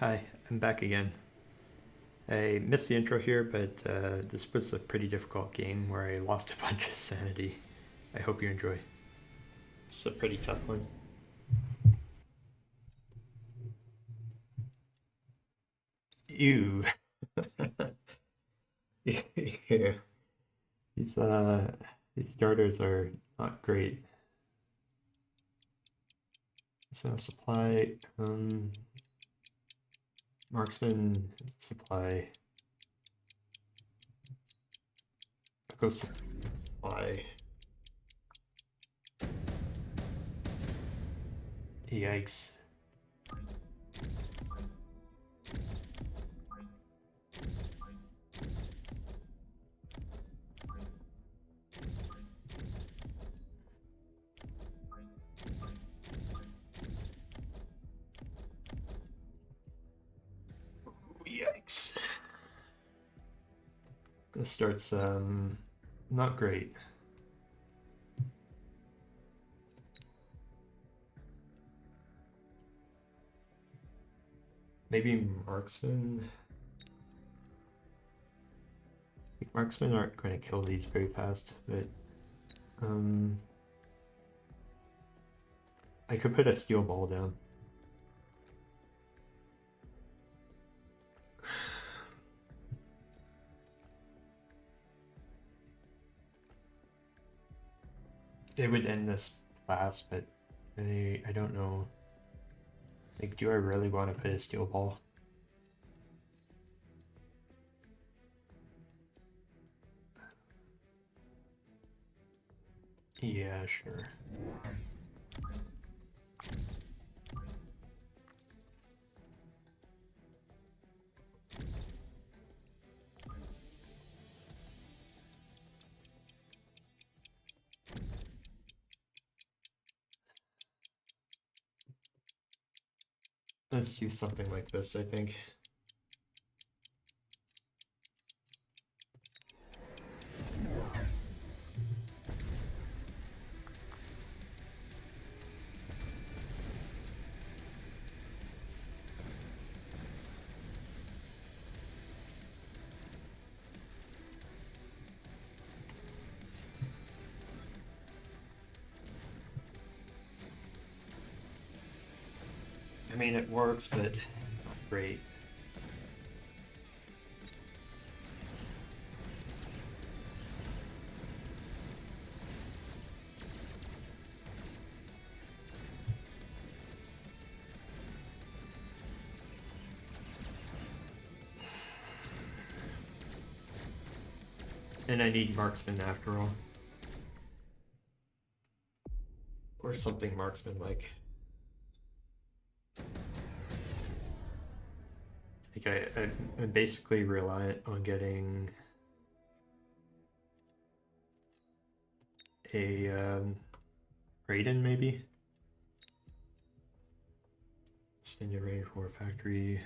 Hi, I'm back again. I missed the intro here, but this was a pretty difficult game where I lost a bunch of sanity. I hope you enjoy. It's a pretty tough one. Ew. Yeah. These uh these starters are not great. So supply, marksman, supply, go supply. Yikes. Yikes. This starts not great. Maybe marksman. I think marksmen aren't going to kill these very fast, but I could put a steel ball down. It would end this fast, but I don't know. Like, do I really want to put a steel ball? Yeah, sure. Let's do something like this, I think. I mean, it works, but not great. And I need marksman after all. Or something marksman-like. Like, I'm basically reliant on getting a Raiden, maybe? Send your range for factory.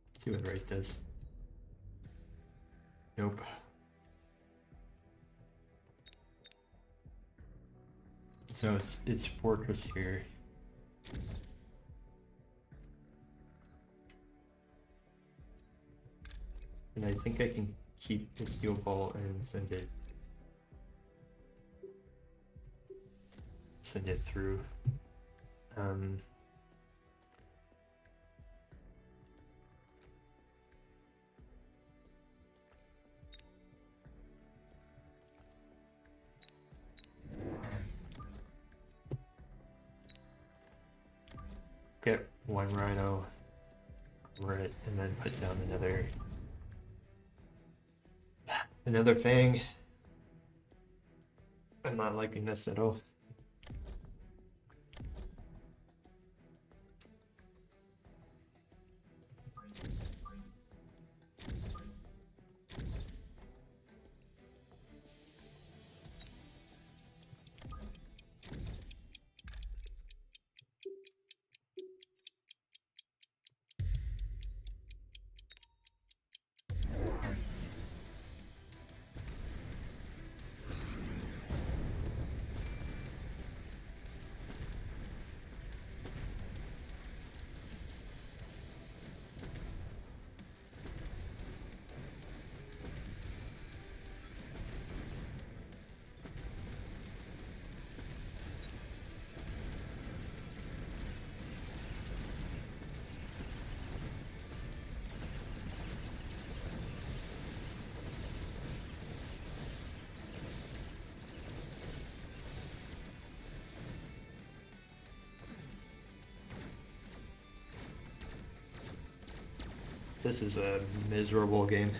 Let's see what Raid does. Nope. So it's fortress here. And I think I can keep the steel ball and send it through. Get one rhino, armor it, and then put down another thing. I'm not liking this at all. This is a miserable game.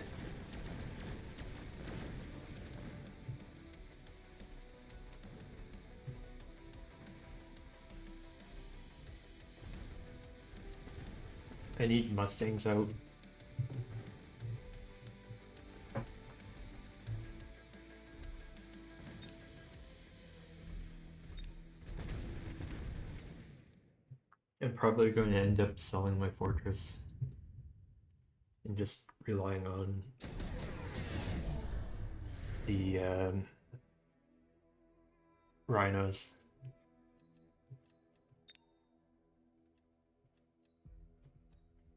I need Mustangs out. I'm probably going to end up selling my fortress and just relying on the rhinos.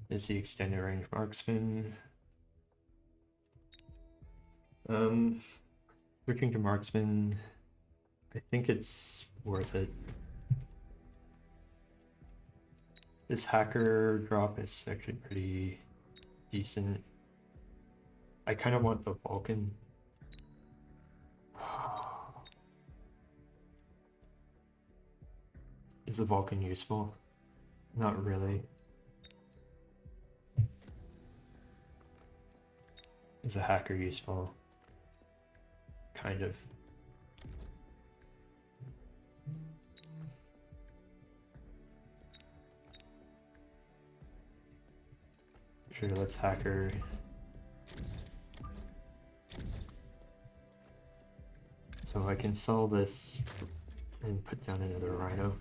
Is the extended range marksman. Switching to marksman, I think it's worth it. This hacker drop is actually pretty decent. I kind of want the Vulcan. Is the Vulcan useful? Not really. Is a hacker useful? Kind of. Sure, let's hacker. So I can sell this and put down another rhino.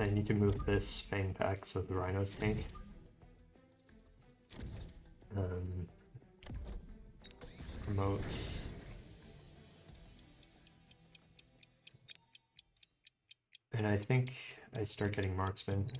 I need to move this Fang back so the rhinos tank. Promote. And I think I start getting marksman.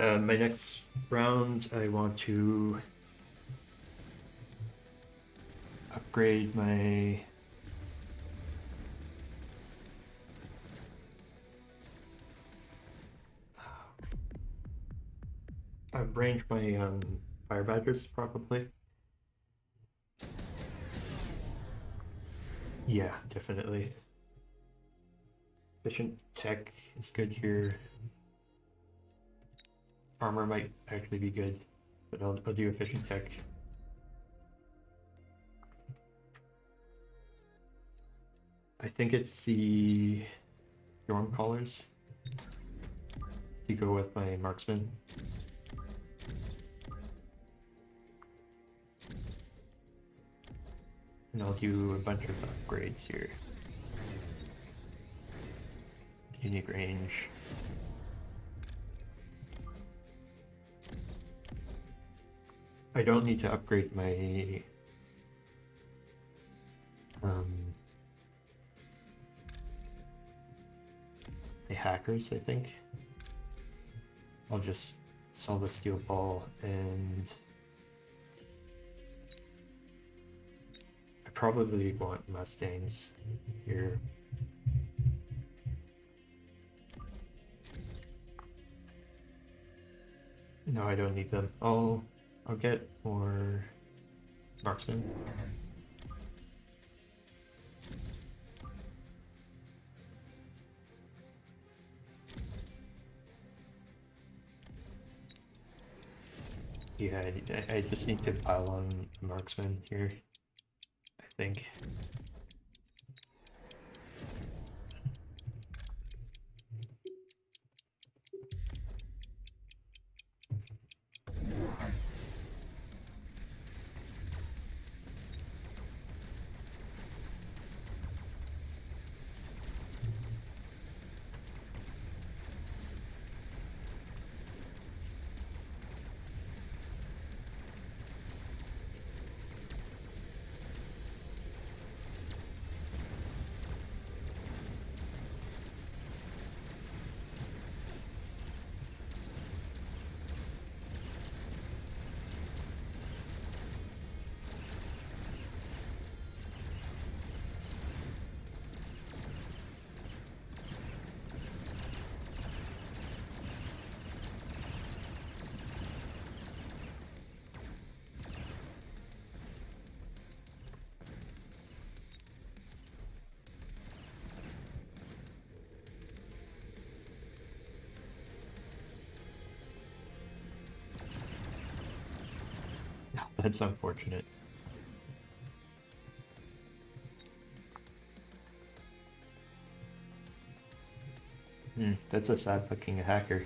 My next round, I want to upgrade my range my fire badgers probably. Yeah, definitely. Efficient tech is good here. Armor might actually be good, but I'll do efficient tech. I think it's the storm collars to go with my marksman. And I'll do a bunch of upgrades here. Unique range. I don't need to upgrade my my hackers, I think. I'll just sell the steel ball and I probably want Mustangs here. No, I don't need them. I'll get more marksmen. Yeah, I just need to pile on marksmen here, I think. That's unfortunate. That's a sad looking hacker.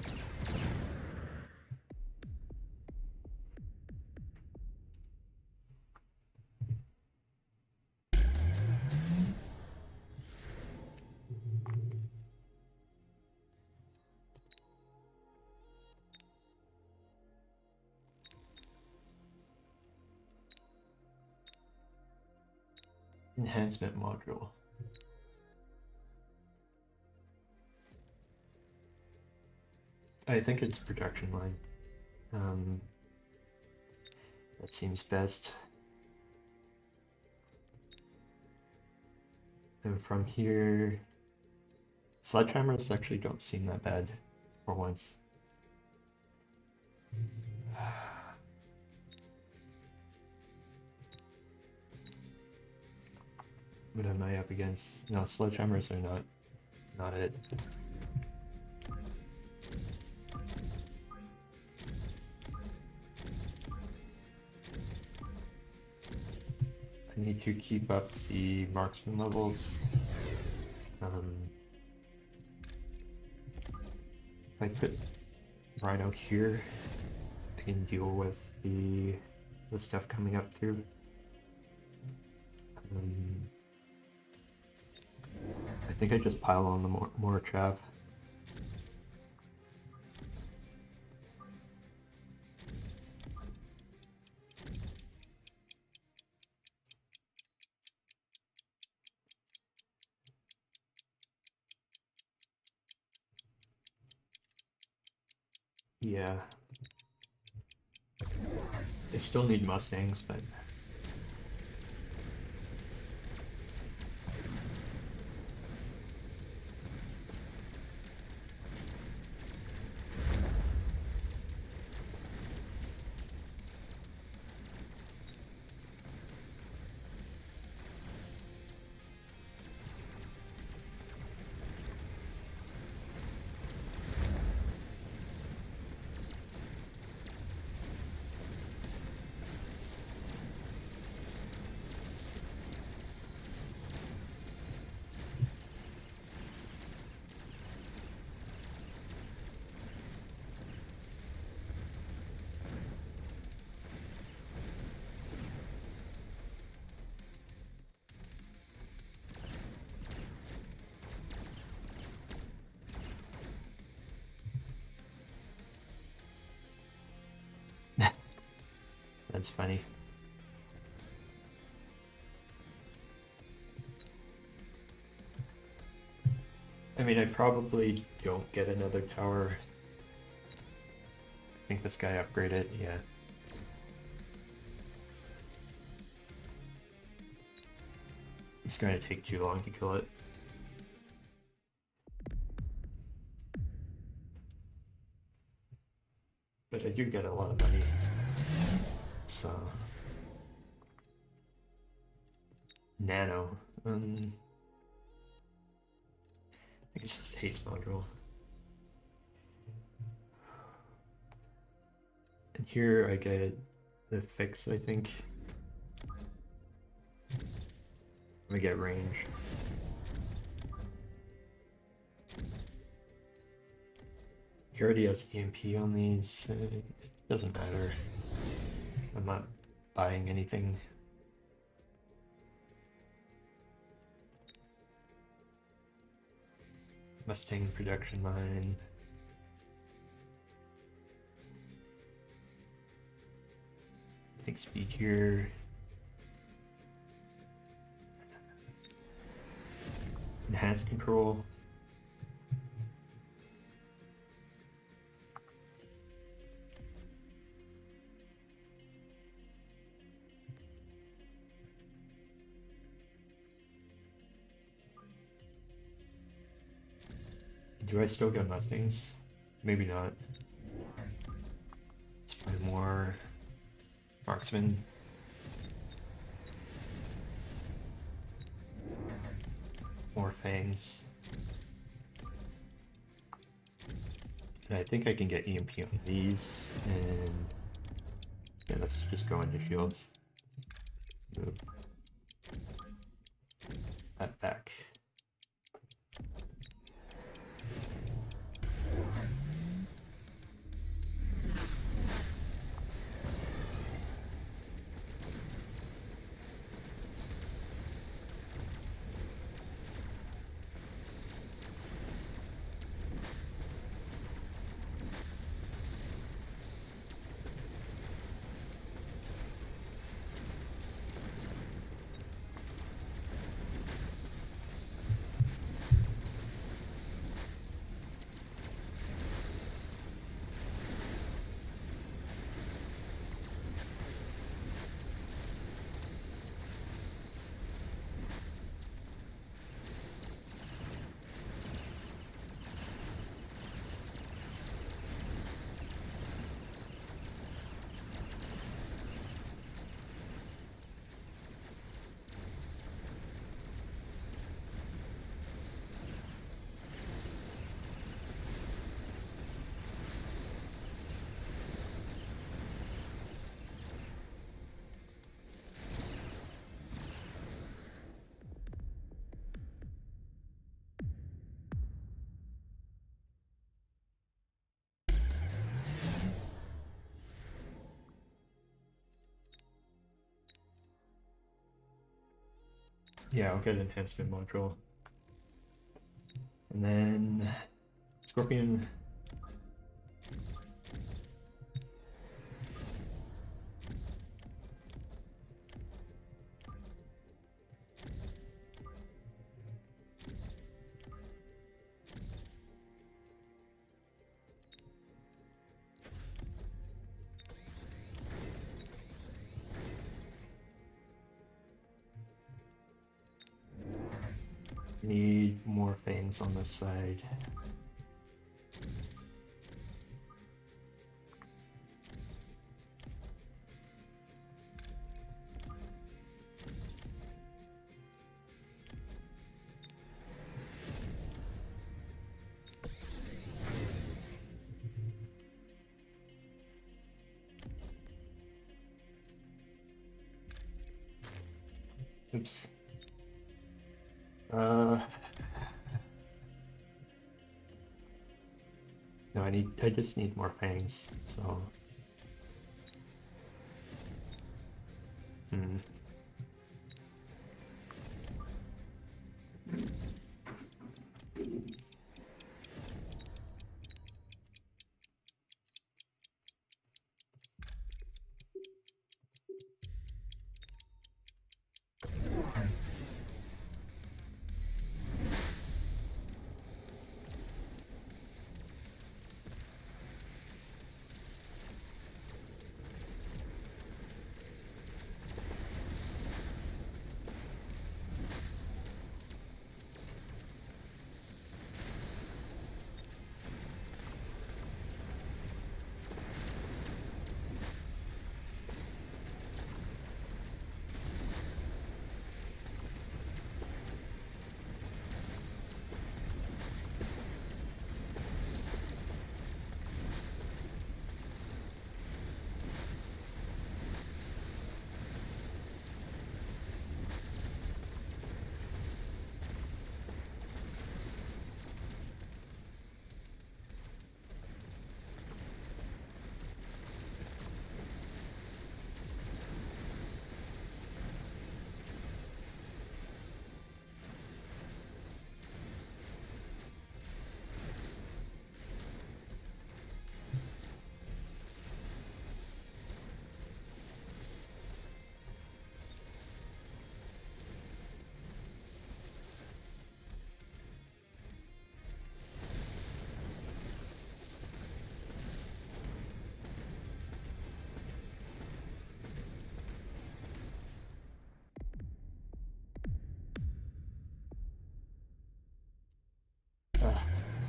Enhancement module. I think it's production line. That seems best. And from here, sledgehammers actually don't seem that bad for once. What am I up against? No, sledgehammers are not it. I need to keep up the marksman levels. If I put Rhino here, I can deal with the stuff coming up through. I think I just pile on the more chaff. Yeah. I still need Mustangs, but that's funny. I mean, I probably don't get another tower. I think this guy upgraded, yeah. It's going to take too long to kill it. But I do get a lot of money. So... Nano. I think it's just haste module. And here I get the fix, I think. We get range. He already has EMP on these. It doesn't matter. I'm not buying anything. Mustang production line. I think speed here. Enhanced control. Do I still get Mustangs? Maybe not. Let's play more marksman. More fangs. And I think I can get EMP on these, and Yeah, let's just go into shields. Move that back. Yeah, I'll get enhancement module. And then Scorpion. Need more fangs on this side. Oops. No, I just need more fangs, so. Hmm.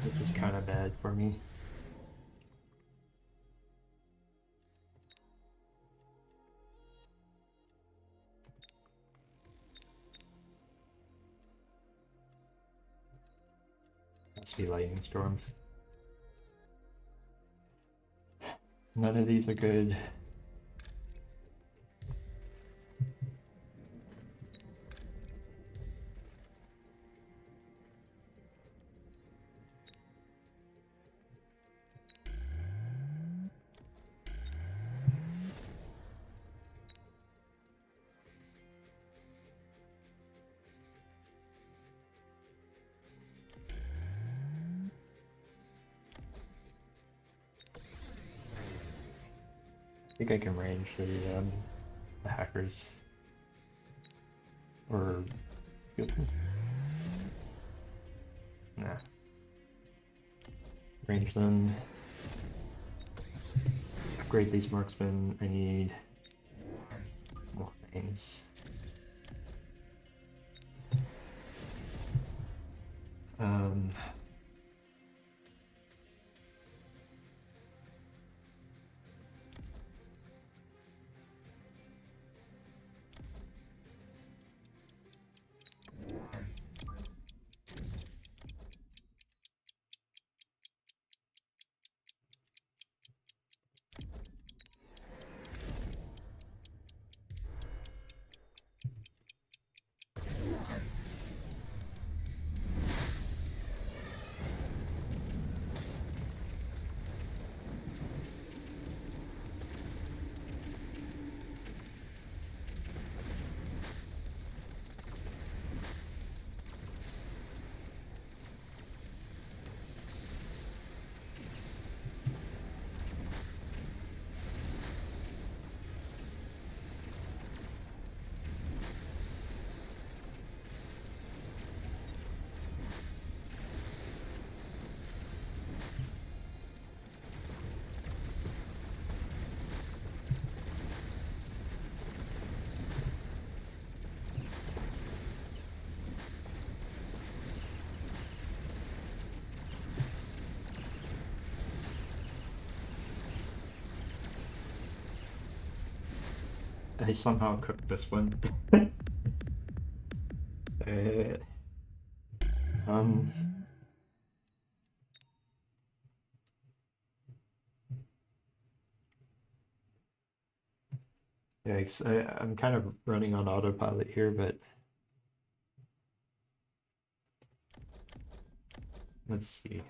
This is kind of bad for me. Must be lightning storm. None of these are good. think I can range the hackers. Or nah. Range them. Upgrade these marksmen. I need more things. I somehow cooked this one. uh, um, Yikes, I'm kind of running on autopilot here, but let's see.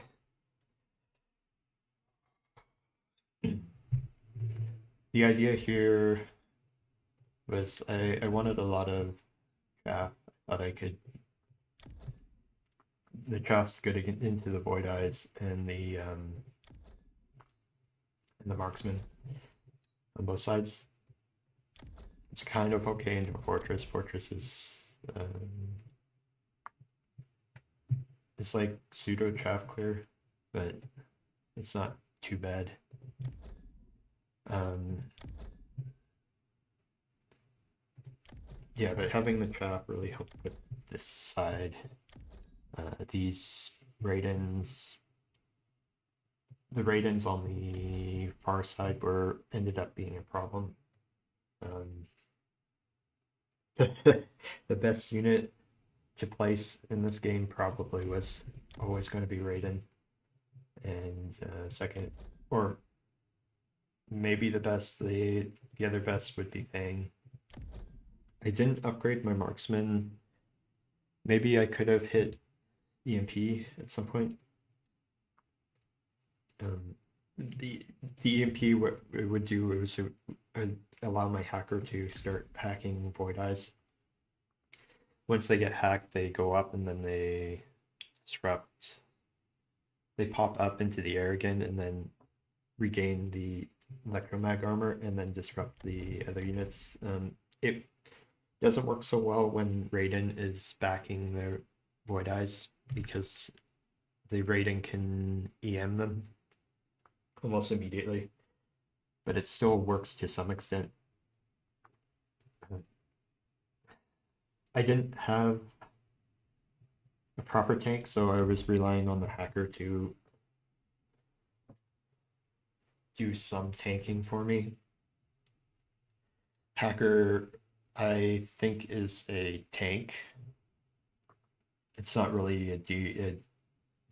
The idea here was I wanted a lot of chaff. I thought I could. The chaff's good into the void eyes and the marksman on both sides. It's kind of okay into fortress. Fortress is it's like pseudo chaff clear, but it's not too bad. Yeah, but having the chaff really helped with this side. These Raidens, the Raidens on the far side ended up being a problem. The best unit to place in this game probably was always going to be Raiden, and second, or maybe the other best would be Fang. I didn't upgrade my marksman. Maybe I could have hit EMP at some point. The EMP, what it would do was it would allow my hacker to start hacking void eyes. Once they get hacked, they go up and then they disrupt. They pop up into the air again and then regain the electromag armor and then disrupt the other units. It doesn't work so well when Raiden is backing their void eyes because the Raiden can EM them almost immediately, but it still works to some extent. I didn't have a proper tank, so I was relying on the hacker to do some tanking for me. Hacker, I think, is a tank. It's not really a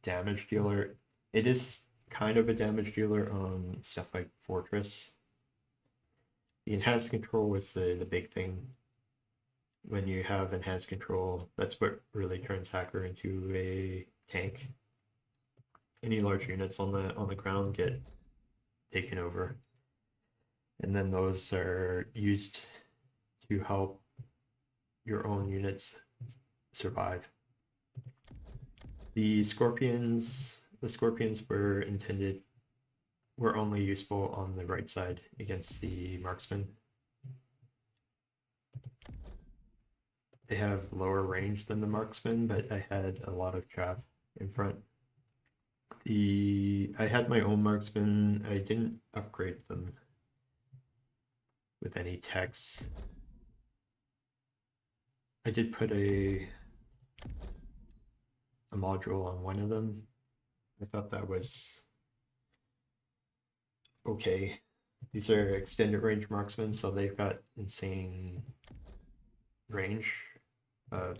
damage dealer. It is kind of a damage dealer on stuff like Fortress. The enhanced control is the big thing. When you have enhanced control, that's what really turns Hacker into a tank. Any large units on the ground get taken over, and then those are used to help your own units survive. The scorpions were intended were only useful on the right side against the marksman. They have lower range than the marksman, but I had a lot of chaff in front. I had my own marksman. I didn't upgrade them with any techs. I did put a module on one of them. I thought that was okay. These are extended range marksmen, so they've got insane range.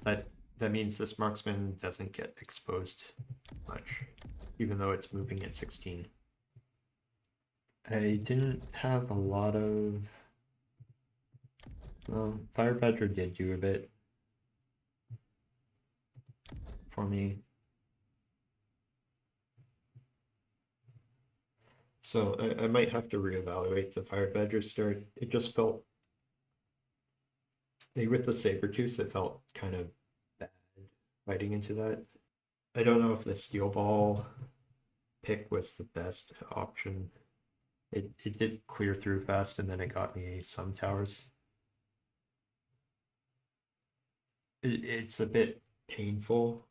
That means this marksman doesn't get exposed much, even though it's moving at 16. I didn't have a lot of... Well, Fire Badger did do a bit for me. So I might have to reevaluate the Fire Badger start. It just felt... with the Sabertooth, it felt kind of bad fighting into that. I don't know if the Steel Ball pick was the best option. It did clear through fast, and then it got me some towers. It's a bit painful.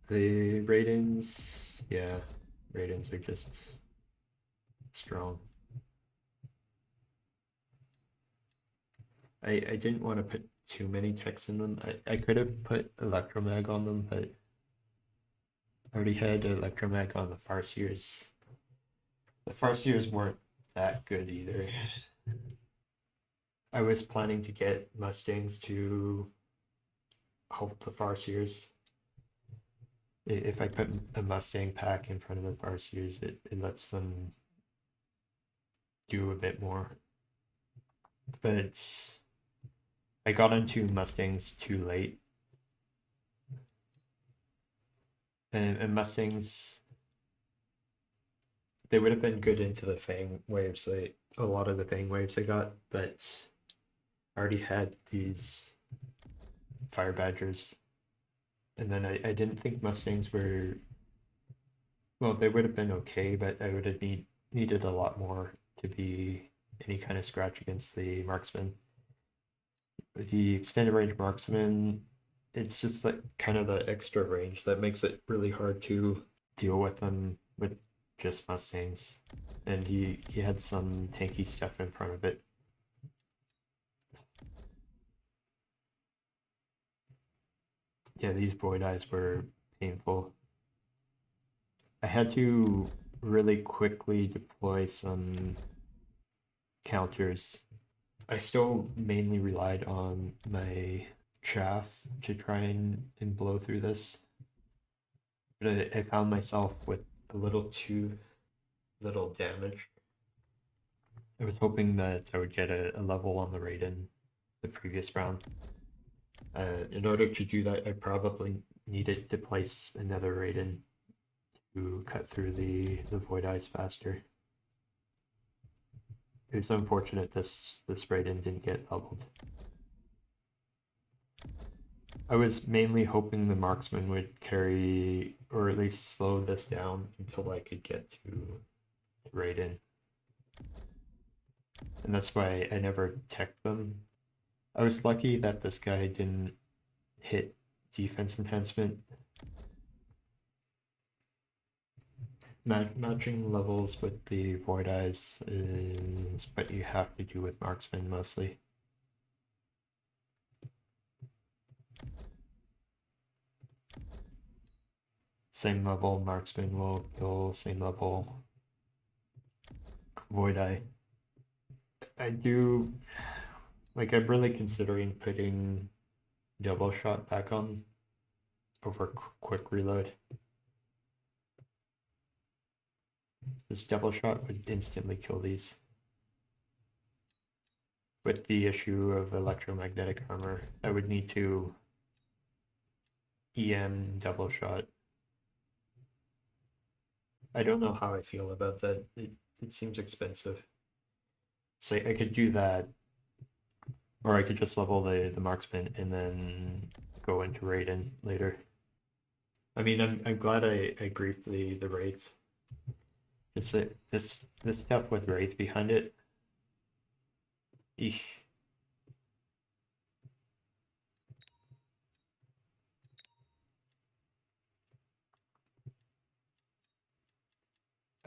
The ratings, yeah, ratings are just strong. I didn't want to put too many techs in them. I could have put Electromag on them, but I already had Electromag on the Farseers. The Farseers weren't that good either. I was planning to get Mustangs to help the Farseers. If I put a Mustang pack in front of the Farseers, it lets them do a bit more. But I got into Mustangs too late. And Mustangs, they would have been good into the Fang waves. A lot of the Fang waves I got, but I already had these Fire Badgers. And then I didn't think Mustangs were... Well, they would have been okay, but I would have needed a lot more to be any kind of scratch against the marksman. The extended range marksman, it's just like kind of the extra range that makes it really hard to deal with them with just Mustangs. And he had some tanky stuff in front of it. Yeah, these Void Eyes were painful. I had to really quickly deploy some counters. I still mainly relied on my chaff to try and blow through this. But I found myself with a little too little damage. I was hoping that I would get a level on the Raiden the previous round. In order to do that, I probably needed to place another Raiden to cut through the Void Eyes faster. It was unfortunate this Raiden didn't get leveled. I was mainly hoping the marksman would carry, or at least slow this down until I could get to Raiden. And that's why I never teched them. I was lucky that this guy didn't hit defense enhancement. Matching levels with the Void Eyes is what you have to do with marksman mostly. Same level marksman will kill same level Void Eye. I'm really considering putting double shot back on over quick reload. This double shot would instantly kill these. With the issue of electromagnetic armor, I would need to EM double shot. I don't know how I feel about that. It seems expensive. So I could do that, or I could just level the marksman and then go into Raiden later. I mean, I'm glad I griefed the Wraith. It's this stuff with Wraith behind it. Eesh.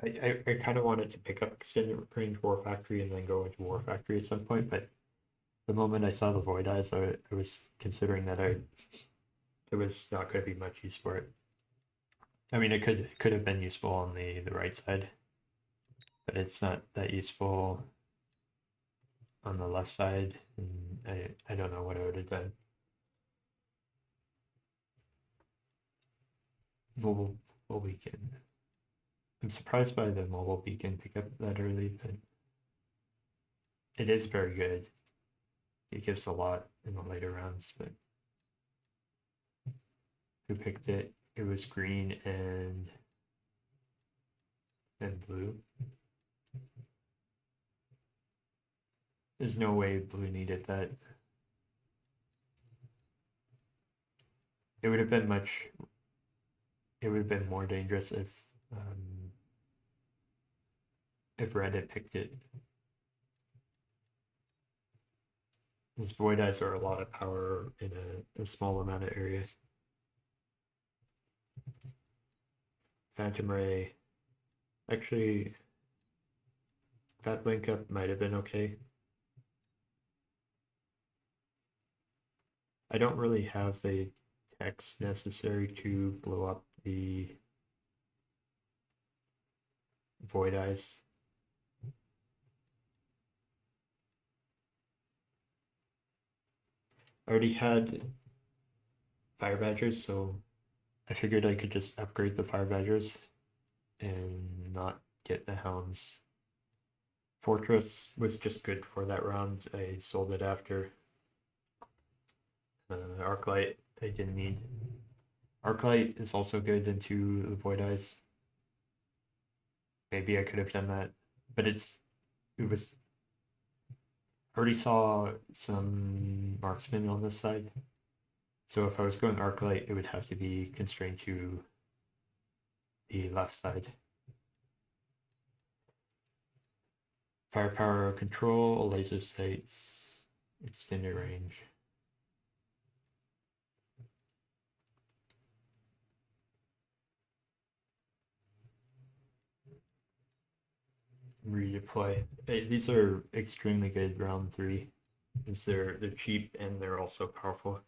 I kind of wanted to pick up Extended Range War Factory and then go into War Factory at some point, but the moment I saw the Void Eyes, I was considering that there was not going to be much use for it. I mean, it could have been useful on the right side, but it's not that useful on the left side, and I don't know what I would have done. Mobile beacon. I'm surprised by the mobile beacon pickup that early, but it is very good. It gives a lot in the later rounds, but who picked it? It was green and blue. There's no way blue needed that. It would have been more dangerous if red had picked it. These Void Eyes are a lot of power in a small amount of area. Phantom Ray. Actually, that link up might have been okay. I don't really have the text necessary to blow up the Void Eyes. I already had Fire Badgers, so I figured I could just upgrade the Fire Badgers and not get the Hounds. Fortress was just good for that round. I sold it after. Arclight I didn't need. Arclight is also good into the Void Eyes. Maybe I could have done that, but it was. I already saw some marksman on this side, so if I was going Arclight, it would have to be constrained to the left side. Firepower control, laser sights, extended range. Redeploy. These are extremely good round 3. Because they're cheap and they're also powerful.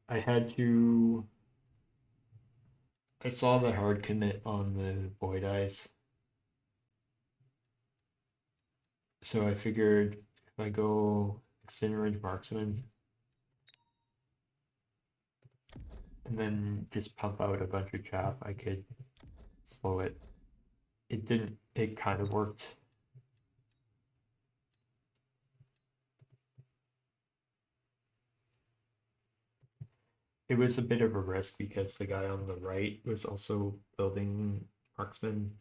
I saw the hard commit on the Void Eyes. So I figured if I go extended range marksman and then just pump out a bunch of chaff, I could slow it. It didn't, it kind of worked. It was a bit of a risk because the guy on the right was also building marksman,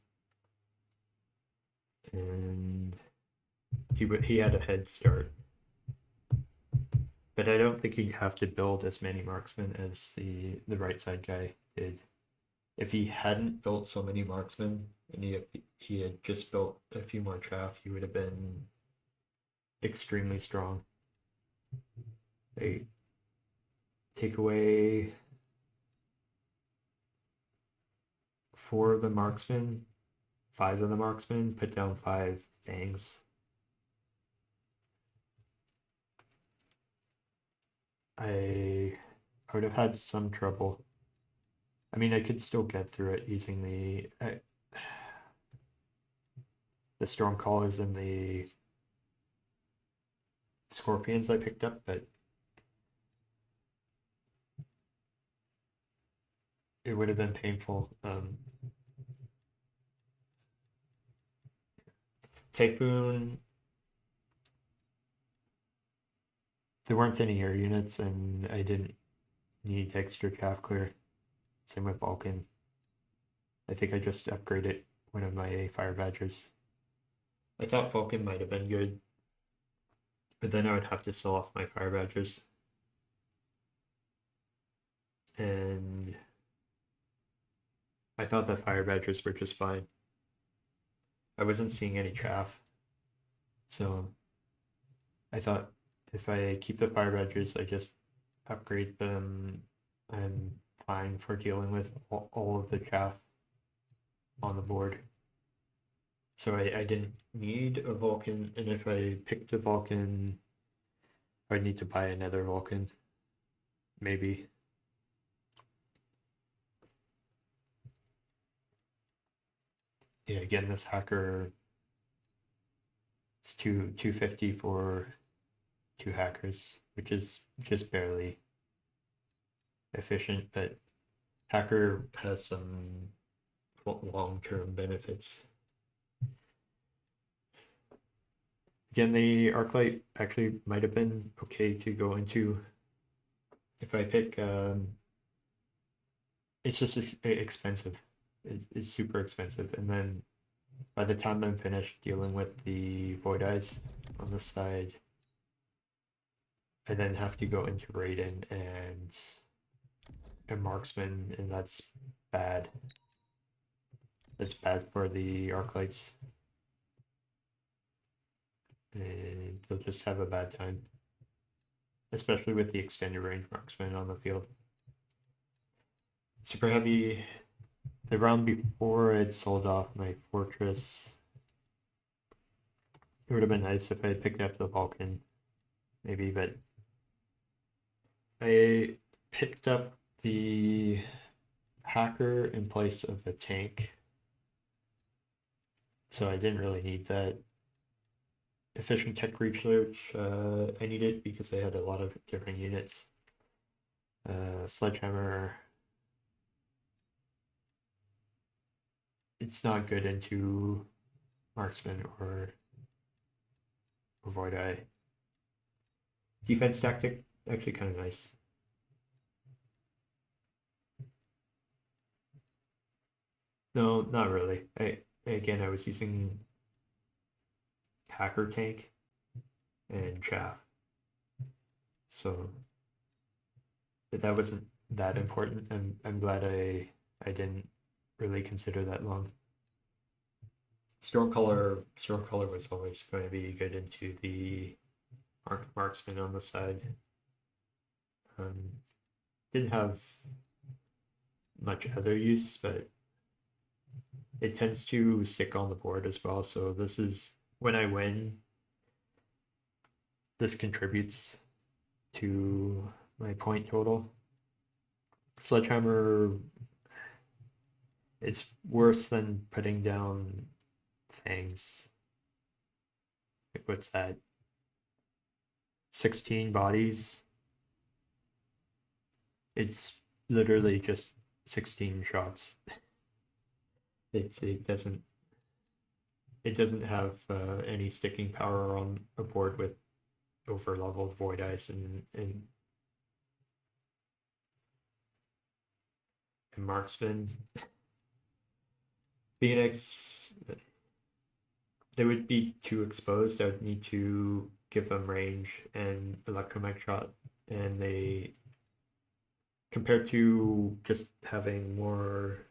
and he had a head start. But I don't think he'd have to build as many marksmen as the right side guy did. If he hadn't built so many marksmen and he had just built a few more chaff, he would have been extremely strong. They take away 4 of the marksmen, 5 of the marksmen, put down 5 fangs. I would have had some trouble. I mean, I could still get through it using the storm callers and the scorpions I picked up, but it would have been painful. Typhoon, there weren't any air units, and I didn't need extra chaff clear. Same with Vulcan. I think I just upgraded one of my Fire Badgers. I thought Vulcan might have been good, but then I would have to sell off my Fire Badgers. and I thought the fire badgers were just fine. I wasn't seeing any chaff, so I thought if I keep the fire badgers, I just upgrade them. I'm fine for dealing with all of the chaff on the board. So I didn't need a Vulcan, and if I picked a Vulcan, I'd need to buy another Vulcan, maybe. Yeah, again, this hacker is 250 for 2 hackers, which is just barely efficient, but hacker has some long-term benefits. Again, the Arclight actually might have been okay to go into. If I pick, it's just expensive. It's super expensive, and then by the time I'm finished dealing with the Void Eyes on the side, I then have to go into Raiden and a Marksman, and that's bad. That's bad for the Arclights. And they'll just have a bad time. Especially with the extended range Marksman on the field. Super Heavy, the round before I'd sold off my Fortress. It would have been nice if I had picked up the Vulcan, maybe, but I picked up the hacker in place of a tank, so I didn't really need that efficient tech research. I needed because I had a lot of different units. Sledgehammer, it's not good into Marksman or Void Eye. Defense tactic, actually kind of nice. No, not really. I was using hacker tank and chaff, so that wasn't that important. I'm glad I didn't really consider that long. Stormcaller was always going to be good into the marksman on the side. Didn't have much other use, but it tends to stick on the board as well. So this is when I win, this contributes to my point total. Sledgehammer, it's worse than putting down things. Like, what's that? 16 bodies. It's literally just 16 shots. It doesn't have any sticking power on a board with over leveled Void Ice and Marksman. Phoenix, they would be too exposed. I would need to give them range and electromech shot, and they, compared to just having more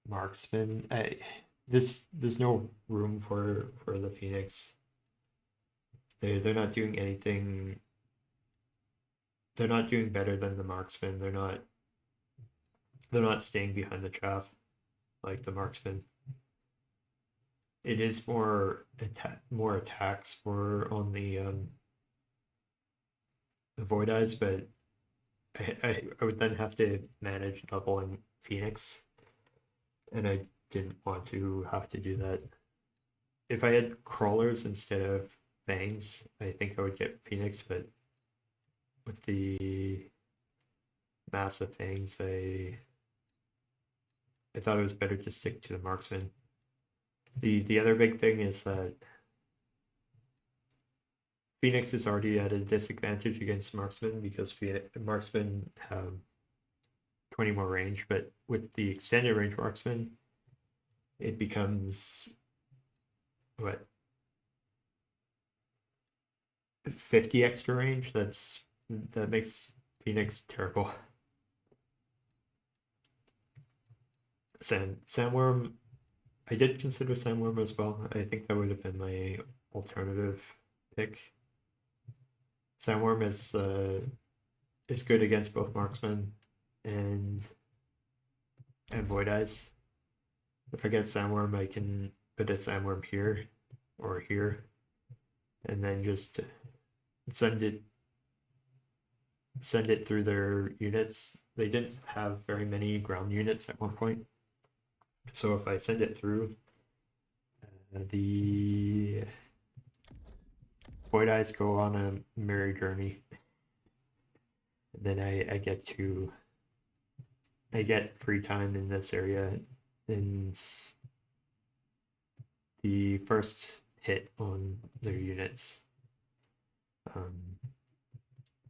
Marksman, there's no room for the Phoenix. They're not doing anything. They're not doing better than the Marksman. They're not staying behind the chaff like the Marksman. It is more attacks for on the Void Eyes, but I would then have to manage leveling Phoenix, and I didn't want to have to do that. If I had crawlers instead of fangs, I think I would get Phoenix, but with the massive fangs, I thought it was better to stick to the marksman. The other big thing is that Phoenix is already at a disadvantage against marksman because marksmen have 20 more range, but with the extended range marksman, it becomes what? 50 extra range. That makes Phoenix terrible. Sandworm. I did consider Sandworm as well. I think that would have been my alternative pick. Sandworm is good against both marksman and Void Eyes. If I get Sandworm, I can put a Sandworm here or here, and then just send it through their units. They didn't have very many ground units at one point, so if I send it through, the Void Eyes go on a merry journey. And then I get free time in this area, and the first hit on their units. On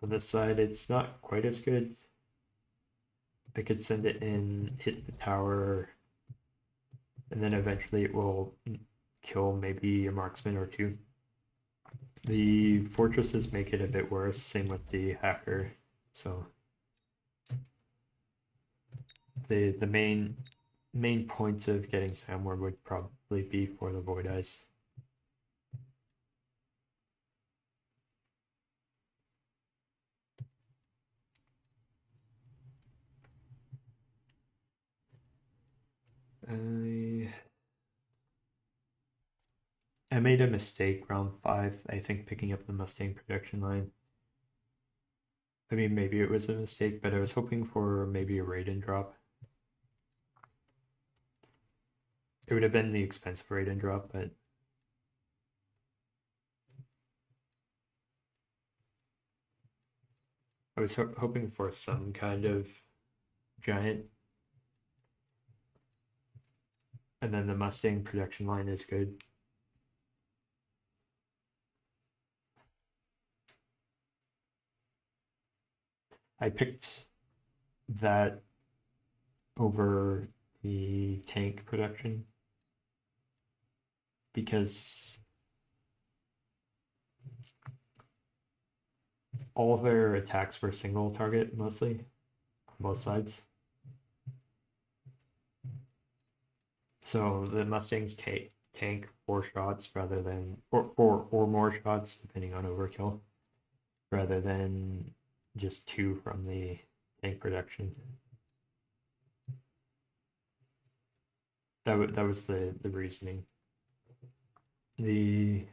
this side, it's not quite as good. I could send it in, hit the tower, and then eventually it will kill maybe a marksman or two. The fortresses make it a bit worse, same with the hacker. So the main point of getting Sandworm would probably be for the Void Eyes. I made a mistake round 5, I think, picking up the Mustang production line. I mean, maybe it was a mistake, but I was hoping for maybe a Raiden drop. It would have been the expensive Raiden drop, but I was hoping for some kind of giant. And then the Mustang production line is good. I picked that over the tank production because all of their attacks were single target mostly on both sides. So the Mustangs tank 4 shots rather than or more shots depending on overkill, rather than just 2 from the tank production. That was the reasoning. The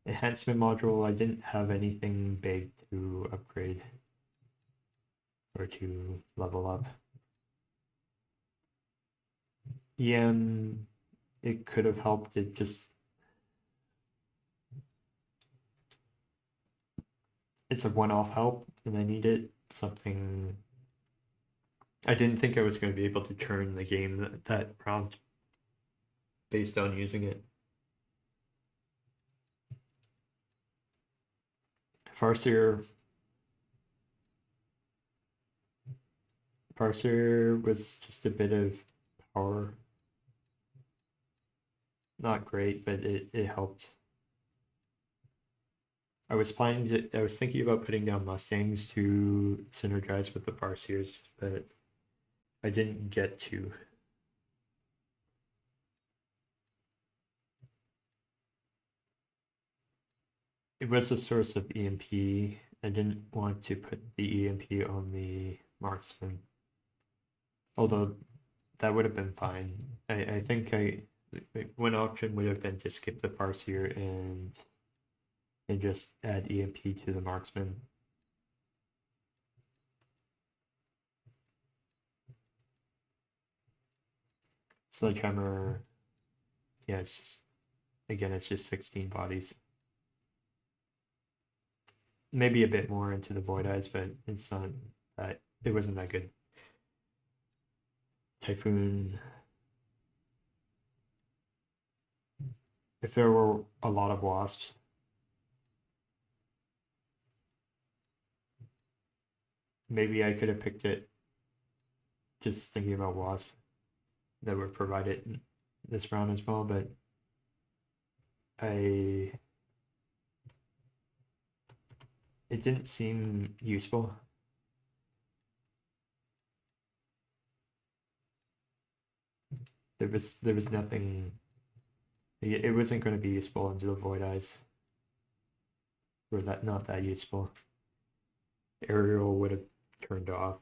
enhancement module, I didn't have anything big to upgrade or to level up. EM, it could have helped. It just, it's a one-off help, and I needed something. I didn't think I was going to be able to turn the game that prompt based on using it. Farseer was just a bit of power. Not great, but it helped. I was thinking about putting down Mustangs to synergize with the Farseers, but I didn't get to. It was a source of EMP. I didn't want to put the EMP on the marksman. Although that would have been fine. I think one option would have been to skip the Farseer and just add EMP to the marksman. Sledgehammer, yeah, it's just 16 bodies. Maybe a bit more into the Void Eyes, but it's not that, it wasn't that good. Typhoon. If there were a lot of wasps, maybe I could have picked it just thinking about wasp that would provide it this round as well, but I it didn't seem useful. There was nothing. It wasn't going to be useful into the Void Eyes. Or that not that useful. Aerial would have turned off.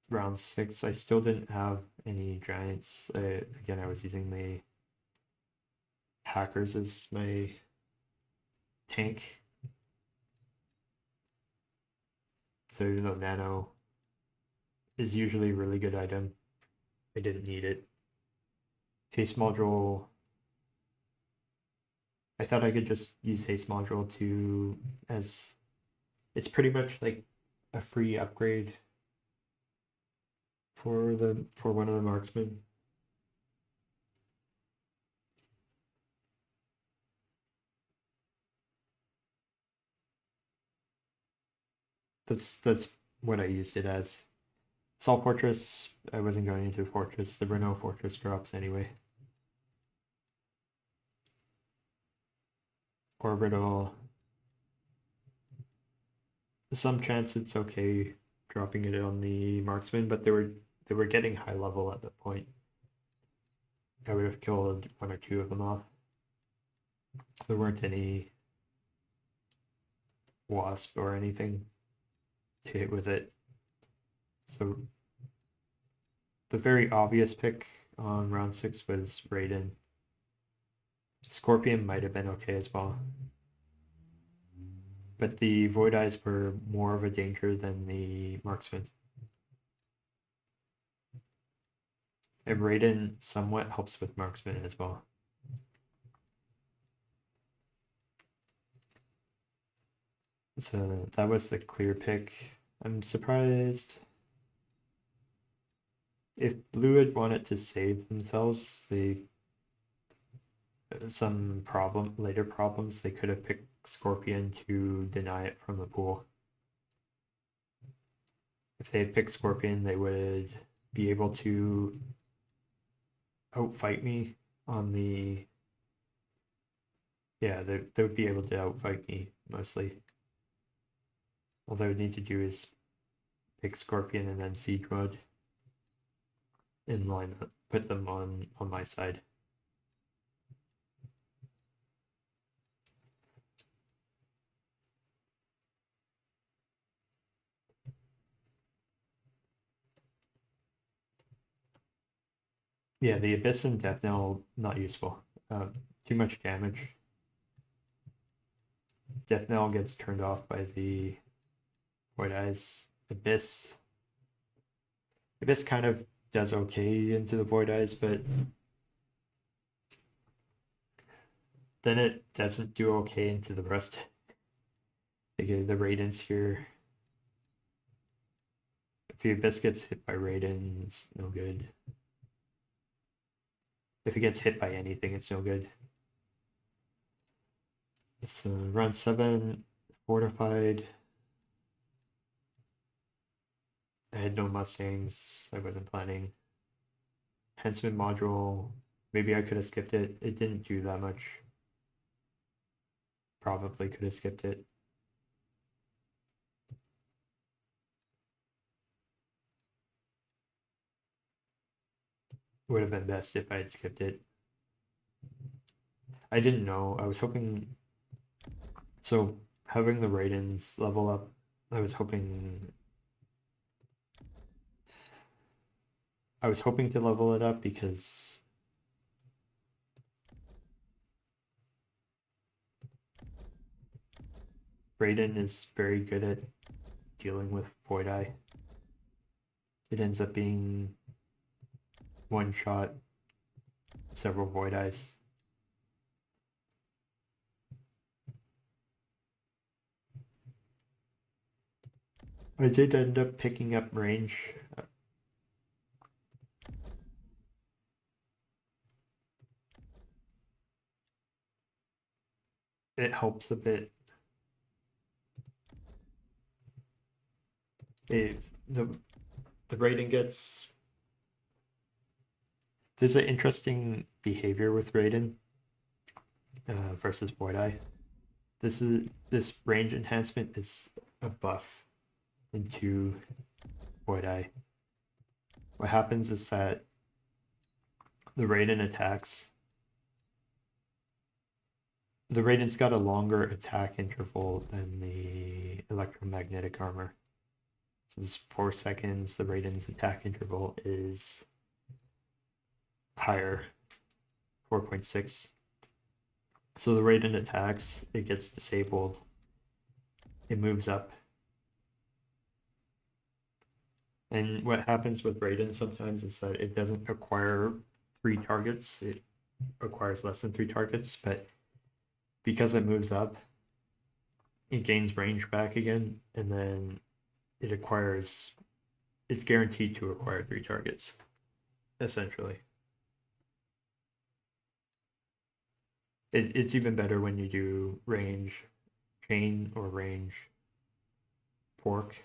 Round 6, I still didn't have any giants. Again, I was using the hackers as my tank. So even though nano is usually a really good item, I didn't need it. Haste module, I thought I could just use haste module to, as it's pretty much like a free upgrade for one of the marksmen. That's what I used it as. Salt Fortress, I wasn't going into Fortress. There were no Fortress drops anyway. Orbital. Some chance it's okay dropping it on the marksman, but they were getting high level at that point. I would have killed one or two of them off. There weren't any wasp or anything to hit with it. So the very obvious pick on round 6 was Raiden. Scorpion might have been okay as well. But the Void Eyes were more of a danger than the Marksman. And Raiden somewhat helps with Marksman as well. So that was the clear pick. I'm surprised. If Blue had wanted to save themselves, some later problems, they could have picked Scorpion to deny it from the pool. If they had picked Scorpion, they would be able to outfight me on the. Yeah, they would be able to outfight me mostly. All they would need to do is pick Scorpion and then Siege Mode in line, put them on my side. Yeah, the Abyss and Death Knell, not useful. Too much damage. Death Knell gets turned off by the Void Eyes. Abyss kind of does okay into the Void Eyes, but then it doesn't do okay into the rest. Like the Raidens here. If the Abyss gets hit by Raiden, it's no good. If it gets hit by anything, it's no good. It's round 7, fortified. I had no Mustangs. I wasn't planning. Henchman module. Maybe I could have skipped it. It didn't do that much. Probably could have skipped it. Would have been best if I had skipped it. I didn't know. I was hoping. So having the Raidens level up, I was hoping. I was hoping to level it up because Raiden is very good at dealing with Void Eye. It ends up being one shot, several Void Eyes. I did end up picking up range. It helps a bit. The Raiden gets There's an interesting behavior with Raiden versus Void Eye. This range enhancement is a buff into Void Eye. What happens is that the Raiden attacks. The Raiden's got a longer attack interval than the electromagnetic armor. So this 4 seconds, the Raiden's attack interval is higher, 4.6. So the Raiden attacks, it gets disabled, it moves up. And what happens with Raiden sometimes is that it doesn't acquire 3 targets, it acquires less than 3 targets, but because it moves up, it gains range back again, and then it acquires, it's guaranteed to acquire 3 targets, essentially. It's even better when you do range chain or range fork.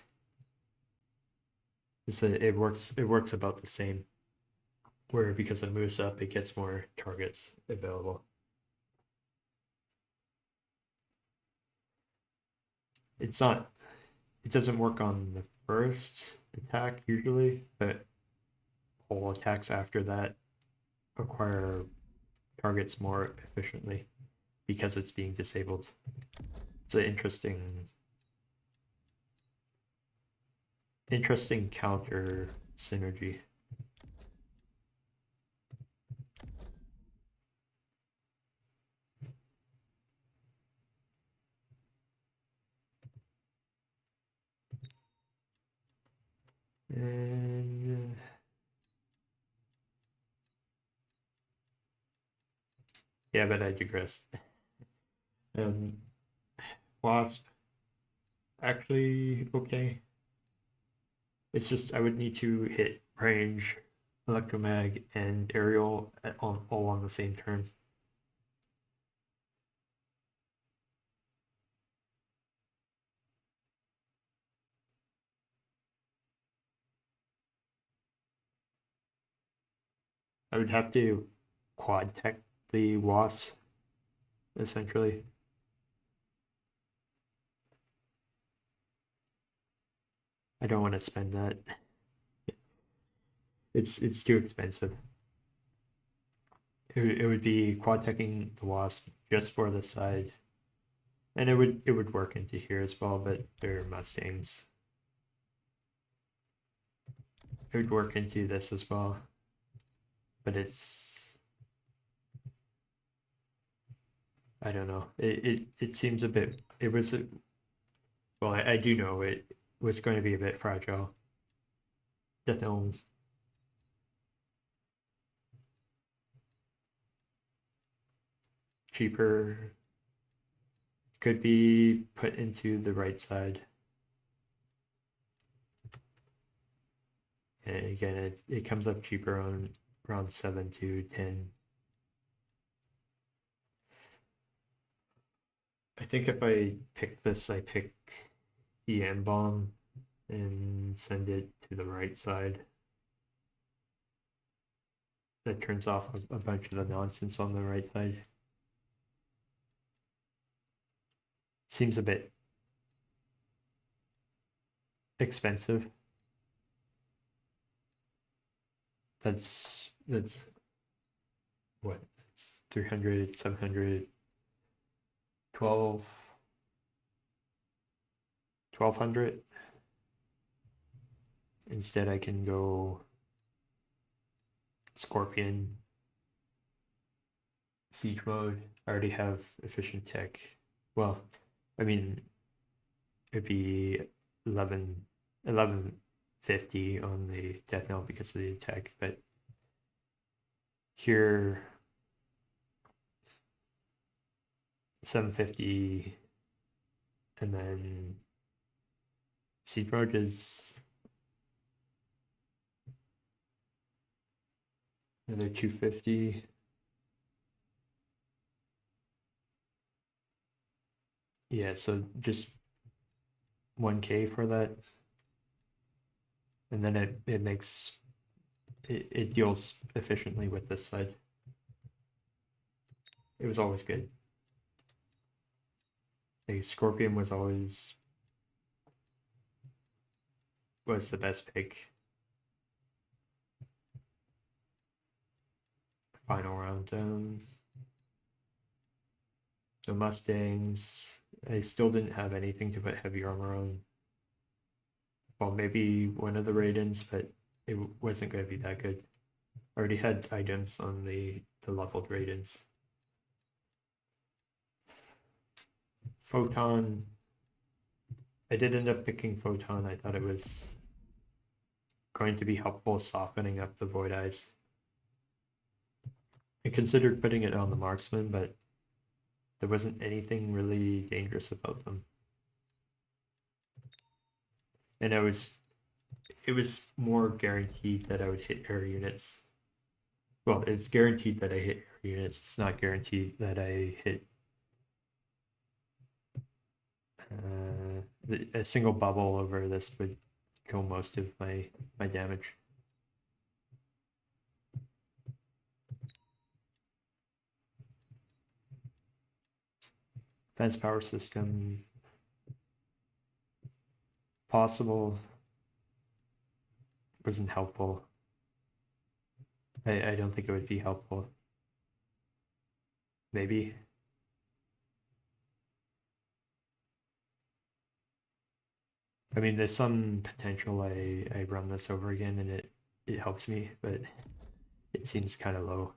It works about the same, where because it moves up, it gets more targets available. It doesn't work on the first attack usually, but all attacks after that acquire targets more efficiently because it's being disabled. It's an interesting counter synergy. And yeah, but I digress. Wasp, actually okay. It's just I would need to hit range, electromag, and aerial all on the same turn. I would have to quad tech the wasp, essentially. I don't want to spend that. It's too expensive. It would be quad teching the wasp just for the side, and it would work into here as well, but they're Mustangs. It would work into this as well, but I don't know. It seems a bit. It was well. I do know it was going to be a bit fragile. Definitely cheaper. Could be put into the right side. And again, it comes up cheaper on around 7 to 10. I think if I pick this, I pick EM bomb and send it to the right side. That turns off a bunch of the nonsense on the right side. Seems a bit expensive. That's what? That's 300, 700, 1200. Instead, I can go Scorpion, Siege mode. I already have efficient tech. Well, I mean, it'd be 1150 on the death knell because of the attack, but here 750, and then Siege mode is another 250. Yeah, so just 1K for that. And then it makes it deals efficiently with this side. It was always good. The Scorpion was always the best pick. Final round. The Mustangs. I still didn't have anything to put heavy armor on. Well, maybe one of the Raidens, but it wasn't going to be that good. I already had items on the leveled Raidens. Photon. I did end up picking Photon. I thought it was going to be helpful softening up the Void Eyes. I considered putting it on the Marksman, but there wasn't anything really dangerous about them. And it was more guaranteed that I would hit air units. Well, it's guaranteed that I hit air units. It's not guaranteed that I hit a single bubble over this would kill most of my damage. Fence power system. Possible. Wasn't helpful. I don't think it would be helpful. Maybe. I mean, there's some potential I run this over again and it helps me, but it seems kind of low.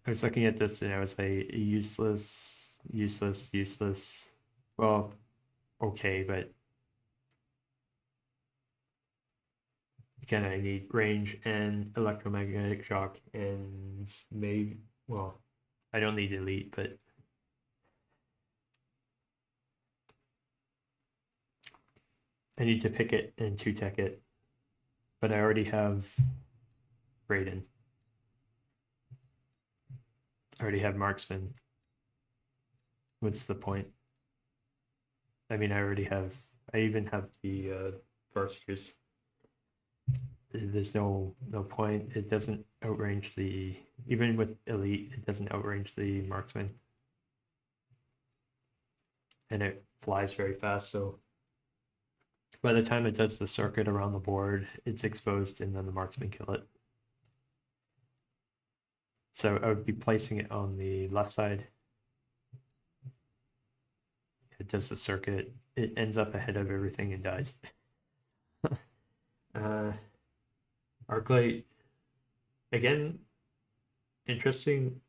I was looking at this and I was like, useless, useless, useless. Well, okay, but again, I need range and electromagnetic shock and maybe, well, I don't need elite, but I need to pick it and 2-tech it. But I already have Raiden. I already have Marksman. What's the point? I mean, I even have the Foresters. There's no point. It doesn't outrange the, even with elite, it doesn't outrange the Marksman. And it flies very fast, so by the time it does the circuit around the board, it's exposed and then the Marksman kill it. So I would be placing it on the left side. It does the circuit. It ends up ahead of everything and dies. Arclight, again, interesting.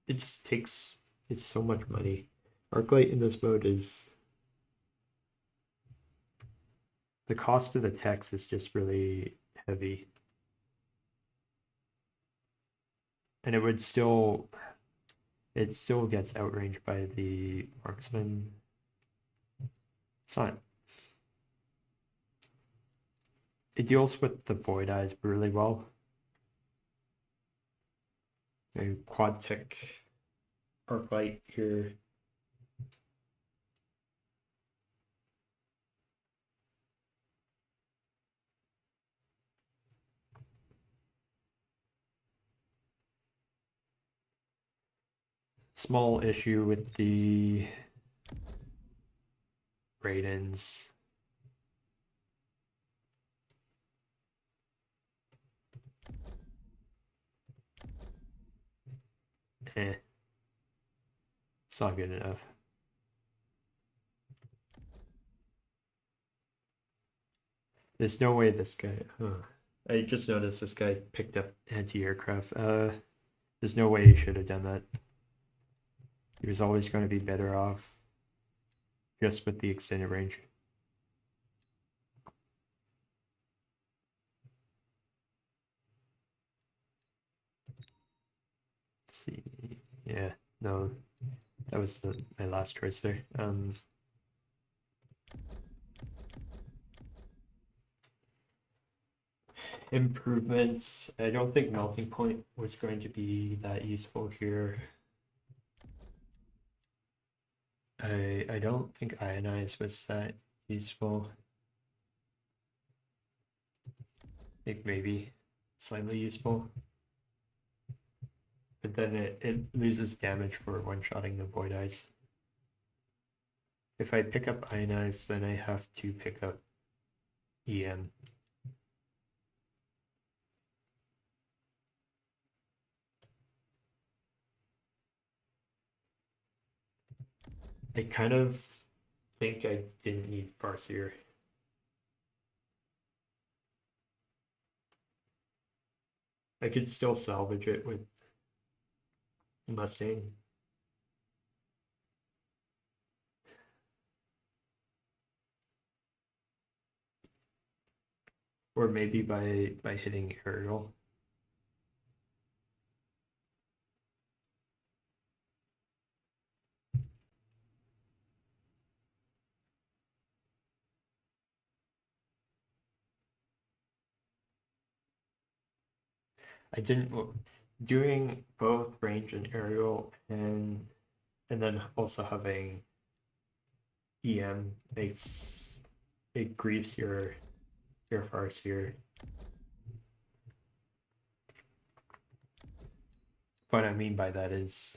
It just takes, it's so much money. Arclight in this mode is, the cost of the text is just really heavy. And it still gets outranged by the Marksman. It's not, it deals with the Void Eyes really well. A quad tech Arclight here. Small issue with the Raidens. It's not good enough. There's no way this guy, I just noticed this guy picked up anti-aircraft. There's no way he should have done that. He was always going to be better off just with the extended range. Let's see. Yeah, no, that was my last choice there. Improvements. I don't think melting point was going to be that useful here. I don't think ionize was that useful. I think maybe slightly useful. But then it loses damage for one-shotting the Void Eyes. If I pick up ionize, then I have to pick up EM. I kind of think I didn't need Farseer. I could still salvage it with Mustang. Or maybe by hitting Aerial. I didn't doing both range and aerial and then also having EM makes it grieves your Farseer. What I mean by that is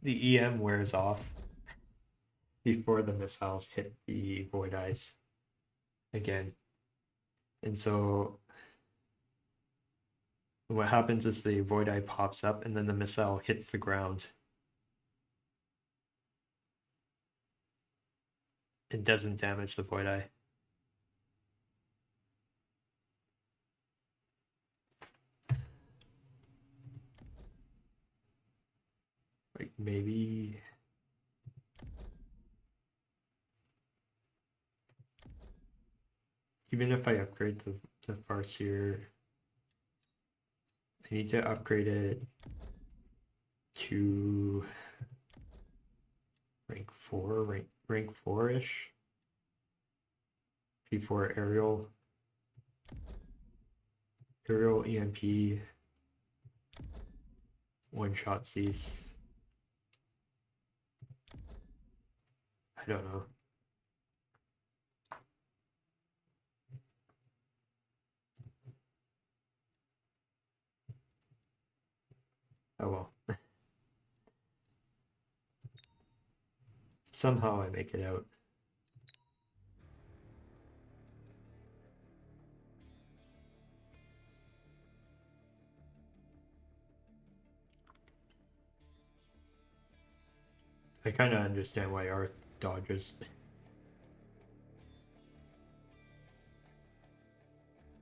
the EM wears off before the missiles hit the Void Eyes again. And so what happens is the Void Eye pops up and then the missile hits the ground. It doesn't damage the Void Eye. Like maybe even if I upgrade the Farseer, I need to upgrade it to rank 4, rank 4-ish before aerial EMP one-shot cease. I don't know. Oh well. Somehow I make it out. I kind of understand why Arth dodges.